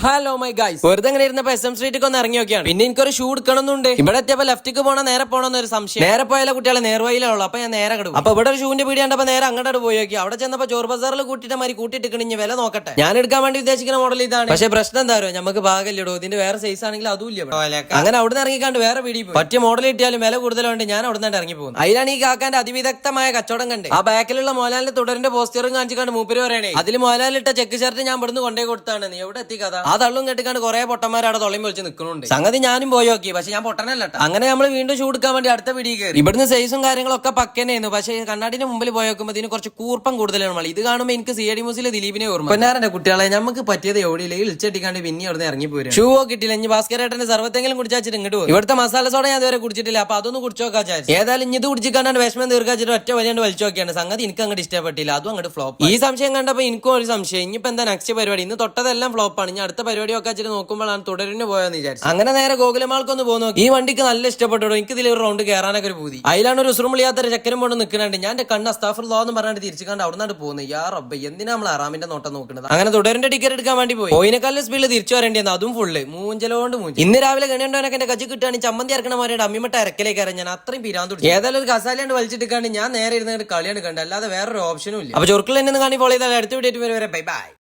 Hello my guys, വെറുതെ ഇങ്ങനെ ഇരുന്നപ്പോ S M സ്ട്രീറ്റിൽ ഒന്ന് ഇറങ്ങി നോക്കിയാണ്. പിന്നെ എനിക്കൊരു ഷൂ എടുക്കണമെന്നുണ്ട്. ഇവിടെ എത്തിയപ്പോ ലെഫ്റ്റിക്ക് പോണോ നേരെ പോണോന്ന് ഒരു സംശയം. നേരെ പോയാലോ കുട്ടികളെ നേർവയിലുള്ളൂ. അപ്പൊ ഞാൻ നേരെ കിടക്കും. അപ്പൊ ഇവിടെ ഒരു ഷൂവിന്റെ പീടി കണ്ടപ്പോ നേരെ അങ്ങോട്ട് പോയി നോക്കി. അവിടെ ചെന്നപ്പോ ചോർ ബസാറിൽ കൂട്ടിട്ട് മാതിരി കൂട്ടിട്ടിക്കണിഞ്ഞ് വില നോക്കട്ടെ. ഞാൻ എടുക്കാൻ വേണ്ടി ഉദ്ദേശിക്കുന്ന മോഡൽ ഇതാണ്. പക്ഷേ പ്രശ്നം എന്താ പറയുക, നമുക്ക് ഭാഗമില്ലടോ. ഇതിന്റെ വേറെ സൈസ് ആണെങ്കിൽ അതും ഇല്ല. അങ്ങനെ അവിടെ നിന്ന് ഇറങ്ങിക്കാണ്ട് വേറെ പീടി പോയി. പറ്റിയ മോഡൽ കിട്ടിയാലും വില കൂടുതലുണ്ട്. ഞാൻ അവിടെ നിന്ന് ഇറങ്ങി പോകുന്നു. അതിലാണ് ഈ കാക്കാന്റെ അതിവിദഗ്ധമായ കച്ചവടം കണ്ട്. ആ ബാക്കിലുള്ള മോലാലിന്റെ തുടരിന്റെ പോസ്റ്ററും കാണിച്ചിക്കാണ്ട് മൂപ്പര് പറയണേ, അതിൽ മോലാലിട്ട ചെക്ക് ഷർട്ട് ഞാൻ ഇവിടുന്ന് കൊണ്ടേ കൊടുത്താണ്. നീ എവിടെ എത്തി കഥ? ആ തള്ളും കെട്ടിക്കാണ്ട് കുറെ പൊട്ടന്മാർ അവിടെ തൊള്ളിയും വിളിച്ച് നിൽക്കുന്നുണ്ട്. സംഗതി ഞാനും പോയി നോക്കി, പക്ഷെ ഞാൻ പൊട്ടനല്ല. അങ്ങനെ നമ്മൾ വീണ്ടും ഷൂ എടുക്കാൻ വേണ്ടി അടുത്ത പിടി കയറി. ഇവിടുന്ന് സൈസും കാര്യങ്ങളൊക്കെ പക്കനെയായിരുന്നു. പക്ഷേ കണ്ണാടിന്റെ മുമ്പിൽ പോയി നോക്കുമ്പോൾ ഇതിന് കുറച്ച് കൂർപ്പം കൂടുതലാണ്. ഇത് കാണുമ്പോൾ എനിക്ക് CID മ്യൂസിലെ ദിലീപിനെ ഓർമ്മ. പൊന്നാരന്റെ കുട്ടികളെ നമുക്ക് പറ്റിയത് എവിടെയില്ല. ഇളിച്ചെട്ടിക്കാണ്ട് പിന്നെ അവിടെ ഇറങ്ങി പോരും. ഷൂ കിട്ടില്ല. ഇനി ഭാസ്കരേട്ടന്റെ സർവത്തെങ്കിലും കുടിച്ചാച്ചിട്ട് ഇങ്ങോട്ട് പോകും. ഇവിടുത്തെ മസാല സോഡ ഞാൻ ഇതുവരെ കുടിച്ചിട്ടില്ല. അപ്പൊ അതൊന്ന് കുടിച്ചോക്കാ. ഏതായാലും ഇനി ഇത് കുടിച്ചിക്കാണ്ട് വിഷമം തീർക്കാച്ചിട്ട് ഒറ്റ വലിയാണ്ട് വലിച്ചു നോക്കിയാണ്. സംഗതി എനിക്ക് അങ്ങോട്ട് ഇഷ്ടപ്പെട്ടില്ല. അതും അങ്ങോട്ട് ഫ്ലോപ്പ്. ഈ സംശയം കണ്ടപ്പോ എനിക്കും ഒരു സംശയം. ഇനിയിപ്പോ എന്താ നെക്സ്റ്റ് പരിപാടി? ഇന്ന് തൊട്ടതെല്ലാം ഫ്ലോപ്പാണ്. ഇനി അടുത്ത പരിപാടി ഒക്കെ വെച്ചിട്ട് നോക്കുമ്പോഴാണ് തുടരിന് പോയെന്ന് വിചാരിച്ചു. അങ്ങനെ നേരെ ഗോകുലമാൾക്കൊന്ന് പോകുന്നു. ഈ വണ്ടിക്ക് നല്ല ഇഷ്ടപ്പെട്ടു. എനിക്ക് ഇതിൽ ഒരു റൗണ്ട് കയറാനൊക്കെ ഒരു പൂതി. അതിലാണ് ഒരു ഉസുറുമിളിയാത്തൊരു ചക്കരം കൊണ്ട് നിൽക്കുന്നുണ്ട്. ഞാൻ എന്റെ കണ്ണ് അസ്താഫുല്ലാ എന്ന് പറഞ്ഞാണ്ട് തിരിച്ചു കണ്ട് അവിടെ നിന്നാണ് പോകുന്നത്. യാ റബ്ബേ, എന്തിനാ നമ്മൾ അറാമിന്റെ നോട്ടം നോക്കുന്നത്? അങ്ങനെ തുടരിന്റെ ടിക്കറ്റ് എടുക്കാൻ വേണ്ടി പോയി. പോയിനെക്കാളും സ്പീഡിൽ തിരിച്ചു വരേണ്ടിയെന്ന്. അതും ഫുള്ള് മൂഞ്ചലോണ്ട് മൂഞ്ചി. ഇന്ന് രാവിലെ ഗണിയുണ്ടോനൊക്കെ എന്റെ കജ്ജ് കിട്ടുകയാണ്. ചമ്മന്തി ഇറക്കണ മാറിയുടെ അമ്മിമട്ട ഇറക്കലേക്ക് ഇറങ്ങി. ഞാൻ അത്രയും പിരാന്തു. ഏതായാലും ഒരു കസാലയാണ്ട് വലിച്ചിട്ടിക്കാണ്ട് ഞാൻ നേരെ ഇരുന്നിട്ട് കളിയാണ് കണ്ടത്. അല്ലാതെ വേറൊരു ഓപ്ഷനും ഇല്ല. അപ്പൊ ചൊർക്കിൽ എന്നെ കാണി ഫോളോ ചെയ്താൽ അടുത്ത വീഡിയോ വരെ ബൈ ബൈ.